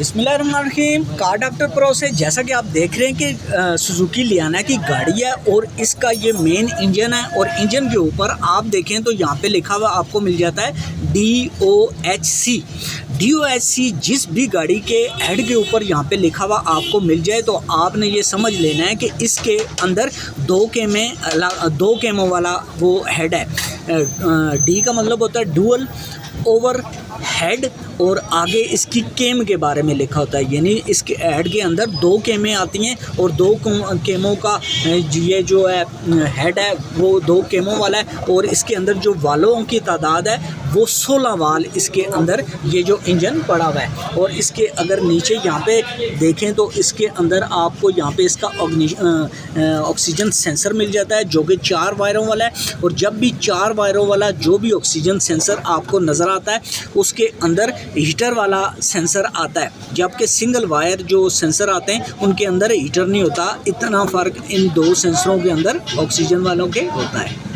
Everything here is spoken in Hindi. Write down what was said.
बिस्मिल्लाहिर्रहमानिर्रहीम। कार डॉक्टर प्रो से जैसा कि आप देख रहे हैं कि सुजुकी लियाना की गाड़ी है और इसका ये मेन इंजन है और इंजन के ऊपर आप देखें तो यहाँ पे लिखा हुआ आपको मिल जाता है DOHC। जिस भी गाड़ी के हेड के ऊपर यहाँ पे लिखा हुआ आपको मिल जाए तो आपने ये समझ लेना है कि इसके अंदर दो केमों वाला वो हेड है। डी का मतलब होता है डुअल ओवर हेड और आगे इसकी केम के बारे में लिखा होता है, यानी इसके हेड के अंदर दो केमें आती हैं और दो केमों का ये जो है हेड है वो दो केमों वाला है और इसके अंदर जो वालों की तादाद है वो 16 वाल इसके अंदर ये जो इंजन पड़ा हुआ है। और इसके अगर नीचे यहाँ पे देखें तो इसके अंदर आपको यहाँ पे इसका ऑक्सीजन सेंसर मिल जाता है जो कि 4 वायरों वाला है। और जब भी 4 वायरों वाला जो भी ऑक्सीजन सेंसर आपको नज़र आता है उसके अंदर हीटर वाला सेंसर आता है, जबकि सिंगल वायर जो सेंसर आते हैं उनके अंदर हीटर नहीं होता। इतना फ़र्क इन दो सेंसरों के अंदर ऑक्सीजन वालों के होता है।